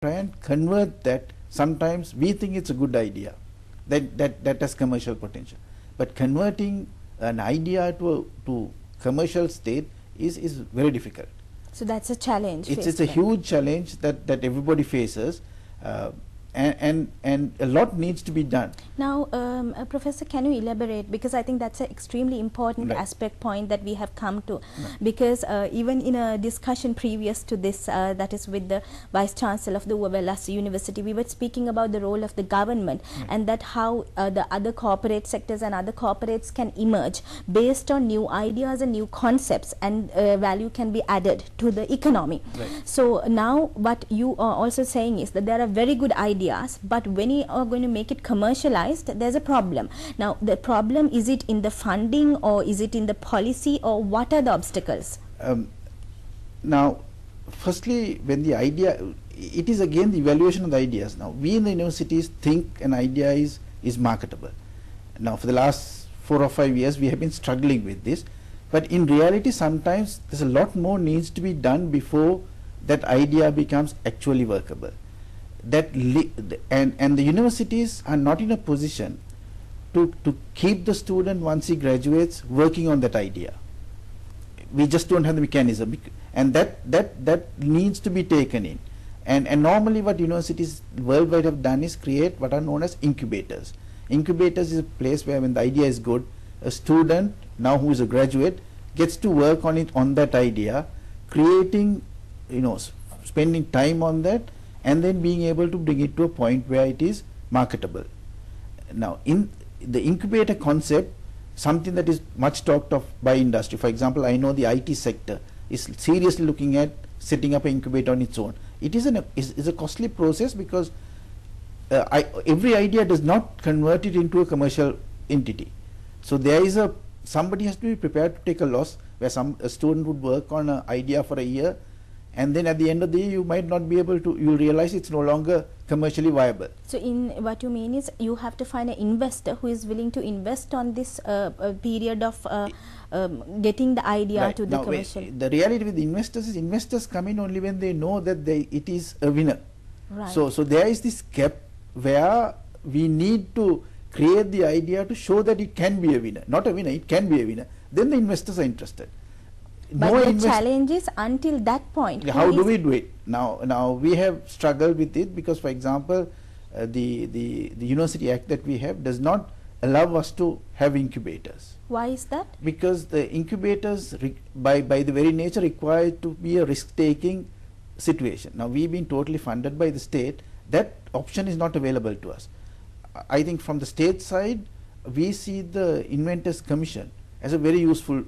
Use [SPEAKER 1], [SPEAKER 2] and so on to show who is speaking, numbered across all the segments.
[SPEAKER 1] try and convert that. Sometimes we think it's a good idea, that has commercial potential, but converting an idea to commercial state is very difficult.
[SPEAKER 2] So that's a challenge.
[SPEAKER 1] It's a huge challenge that everybody faces, and a lot needs to be done.
[SPEAKER 2] Now, Professor, can you elaborate, because I think that's an extremely important aspect point that we have come to, because even in a discussion previous to this, that is with the Vice Chancellor of the Uvalas University, we were speaking about the role of the government and that how the other corporate sectors and other corporates can emerge based on new ideas and new concepts, and value can be added to the economy. So now what you are also saying is that there are very good ideas, but when you are going to make it commercialized, there's a problem. Now the problem, is it in the funding, or is it in the policy, or what are the obstacles?
[SPEAKER 1] Now firstly, when the idea, it is again the evaluation of the ideas. Now we in the universities think an idea is marketable. Now for the last 4 or 5 years we have been struggling with this, but in reality sometimes there's a lot more needs to be done before that idea becomes actually workable. And the universities are not in a position to keep the student once he graduates working on that idea. We just don't have the mechanism, and that needs to be taken in. And normally what universities worldwide have done is create what are known as incubators. Incubators is a place where when the idea is good, a student now who is a graduate gets to work on it, on that idea, creating, spending time on that, and then being able to bring it to a point where it is marketable. Now in the incubator concept, something that is much talked of by industry. For example, I know the IT sector is seriously looking at setting up an incubator on its own. It is a costly process, because every idea does not convert it into a commercial entity. So there is somebody has to be prepared to take a loss, where a student would work on an idea for a year, and then at the end of the year you might not be able to, you'll realize it's no longer commercially viable. So
[SPEAKER 2] in what you mean is you have to find an investor who is willing to invest on this period of getting the idea to the commercial.
[SPEAKER 1] The reality with investors is investors come in only when they know that it is a winner. So there is this gap where we need to create the idea to show that it can be a winner, not a winner, it can be a winner. Then the investors are interested.
[SPEAKER 2] But the challenge is until that point.
[SPEAKER 1] How do we do it? Now we have struggled with it, because for example the University Act that we have does not allow us to have incubators.
[SPEAKER 2] Why is that?
[SPEAKER 1] Because the incubators by the very nature require to be a risk-taking situation. Now we've been totally funded by the state. That option is not available to us. I think from the state side we see the Inventors Commission as a very useful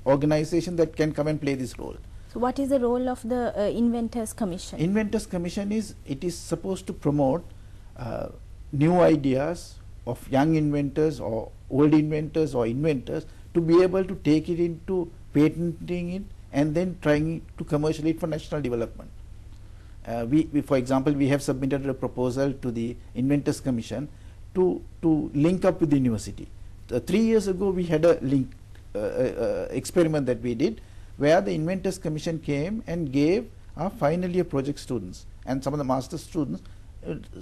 [SPEAKER 1] organization that can come and play this role.
[SPEAKER 2] So what is the role of the Inventors Commission?
[SPEAKER 1] Inventors Commission is supposed to promote new ideas of young inventors or old inventors or inventors, to be able to take it into patenting it and then trying to commercialize it for national development. We for example, we have submitted a proposal to the Inventors Commission to link up with the university. 3 years ago we had a link experiment that we did, where the Inventors Commission came and gave our final year project students and some of the master students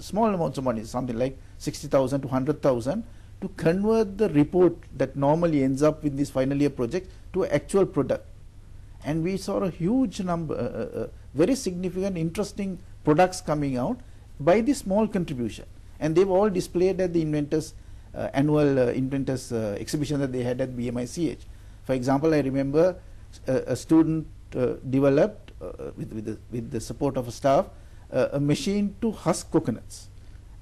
[SPEAKER 1] small amounts of money, something like 60,000 to 100,000, to convert the report that normally ends up with this final year project to actual product. And we saw a huge number, very significant, interesting products coming out by this small contribution, and they've all displayed at the Inventors annual Inventors exhibition that they had at BMICH. For example, I remember a student developed with the support of a staff a machine to husk coconuts,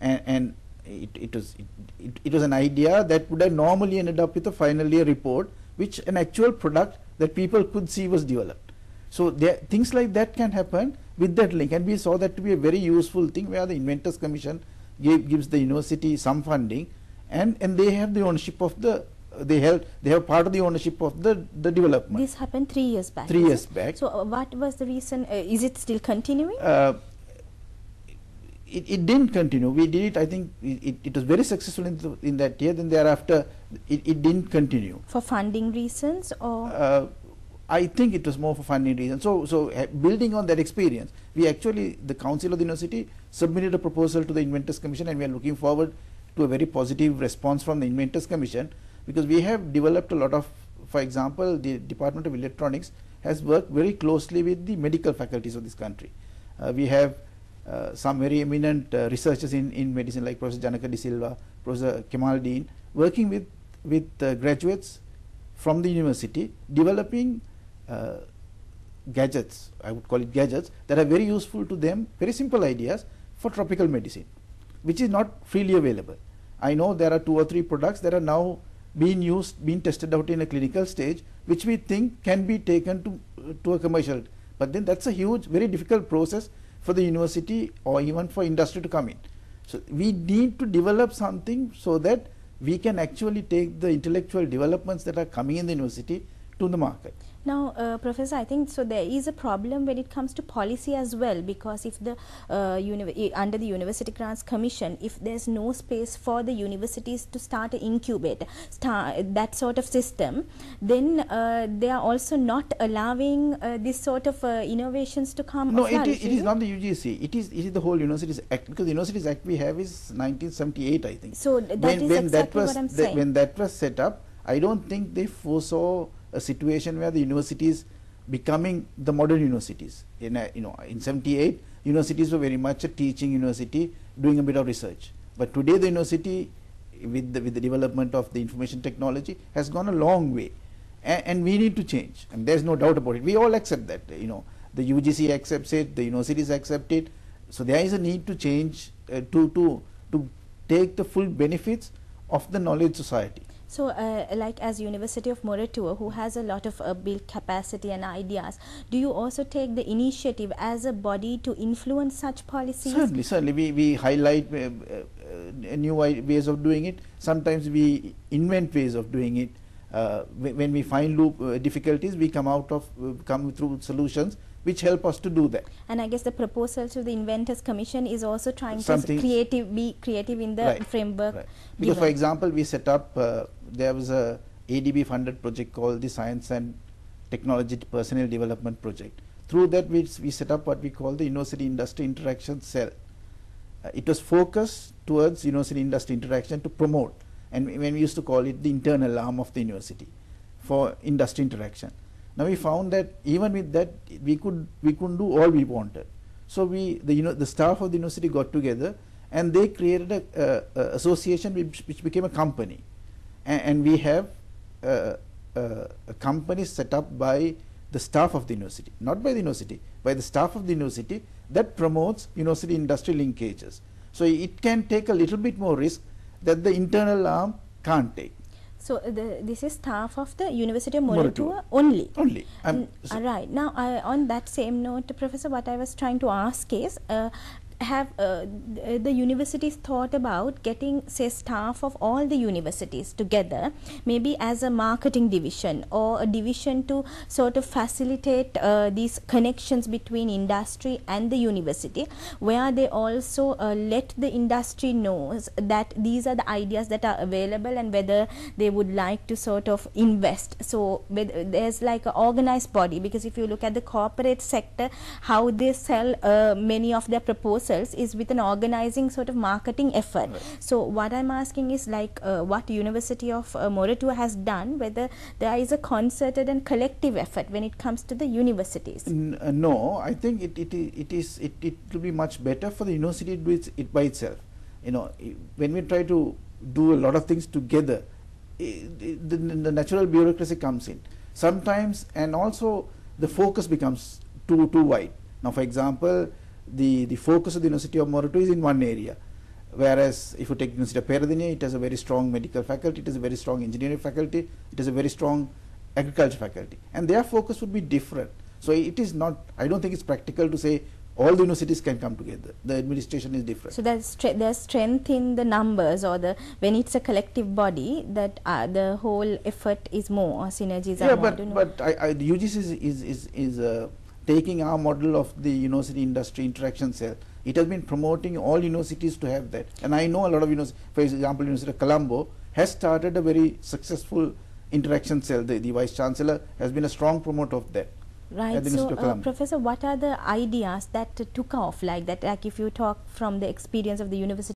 [SPEAKER 1] and it was an idea that would have normally ended up with a final year report, which an actual product that people could see was developed. So things like that can happen with that link, and we saw that to be a very useful thing, where the Inventors Commission gives the university some funding, and they have the ownership of the they have part of the ownership of the development.
[SPEAKER 2] This happened 3 years back.
[SPEAKER 1] 3 years back.
[SPEAKER 2] So what was the reason? Is it still continuing?
[SPEAKER 1] It didn't continue. We did it. I think it was very successful in that year. Then thereafter, it didn't continue.
[SPEAKER 2] For funding reasons, or
[SPEAKER 1] I think it was more for funding reasons. So building on that experience, we actually, the Council of the University submitted a proposal to the Inventors Commission, and we are looking forward to a very positive response from the Inventors Commission, because we have developed a lot of, for example, the Department of Electronics has worked very closely with the medical faculties of this country. We have some very eminent researchers in medicine, like Professor Janaka De Silva, Professor Kemal Dean, working with graduates from the university, developing gadgets, I would call it gadgets, that are very useful to them, very simple ideas for tropical medicine, which is not freely available. I know there are 2 or 3 products that are now being tested out in a clinical stage, which we think can be taken to a commercial. But then that's a huge, very difficult process for the university or even for industry to come in. So we need to develop something so that we can actually take the intellectual developments that are coming in the university to the market.
[SPEAKER 2] Now, Professor, I think so there is a problem when it comes to policy as well, because if the under the University Grants Commission, if there's no space for the universities to start an incubator, that sort of system, then they are also not allowing this sort of innovations to come.
[SPEAKER 1] No, it is not the UGC. It is the whole Universities Act, because the Universities Act we have is 1978, I think.
[SPEAKER 2] So that is exactly what I'm saying.
[SPEAKER 1] When that was set up, I don't think they foresaw a situation where the universities becoming the modern universities. In 78, universities were very much a teaching university, doing a bit of research. But today the university, with the development of the information technology, has gone a long way, and we need to change. And there's no doubt about it. We all accept that. The UGC accepts it, the universities accept it. So there is a need to change to take the full benefits of the knowledge society.
[SPEAKER 2] So, like as University of Moratuwa, who has a lot of built capacity and ideas, do you also take the initiative as a body to influence such policies?
[SPEAKER 1] Certainly. We highlight new ways of doing it. Sometimes we invent ways of doing it. When we find difficulties, we come through solutions which help us to do that.
[SPEAKER 2] And I guess the proposal to the Inventors Commission is also trying to be creative in the framework.
[SPEAKER 1] Right. Because for example, we set up, there was a ADB funded project called the Science and Technology Personnel Development Project. Through that we set up what we call the University Industry Interaction Cell. It was focused towards university industry interaction to promote, and when we used to call it the internal arm of the university for industry interaction. Now we found that even with that we couldn't do all we wanted. So the staff of the university got together and they created a association which became a company, and we have a company set up by the staff of the university, not by the university, by the staff of the university, that promotes university industry linkages. So it can take a little bit more risk that the internal arm can't take.
[SPEAKER 2] So this is staff of the University of Moratuwa only?
[SPEAKER 1] Only.
[SPEAKER 2] Right. Now, on that same note, Professor, what I was trying to ask is, have the universities thought about getting, say, staff of all the universities together, maybe as a marketing division or a division to sort of facilitate these connections between industry and the university, where they also let the industry know that these are the ideas that are available and whether they would like to sort of invest. So there's like an organized body, because if you look at the corporate sector, how they sell many of their proposals is with an organizing sort of marketing effort. Right. So what I'm asking is like what University of Moratuwa has done, whether there is a concerted and collective effort when it comes to the universities.
[SPEAKER 1] No, I think it will be much better for the university to do it by itself. When we try to do a lot of things together, the natural bureaucracy comes in sometimes, and also the focus becomes too wide. Now, for example, the focus of the University of Moratuwa is in one area, whereas if you take University of Peradeniya, it has a very strong medical faculty, it has a very strong engineering faculty, it has a very strong agriculture faculty, and their focus would be different. So it is not, I don't think it's practical to say all the universities can come together. The administration is different. So
[SPEAKER 2] there's strength in the numbers, or when it's a collective body, that the whole effort is more, or synergies are more.
[SPEAKER 1] But the UGC is taking our model of the University Industry Interaction Cell. It has been promoting all universities to have that. And I know a lot of universities, for example, University of Colombo has started a very successful interaction cell. The Vice Chancellor has been a strong promoter of that.
[SPEAKER 2] Right. So, Professor, what are the ideas that took off like that? Like if you talk from the experience of the university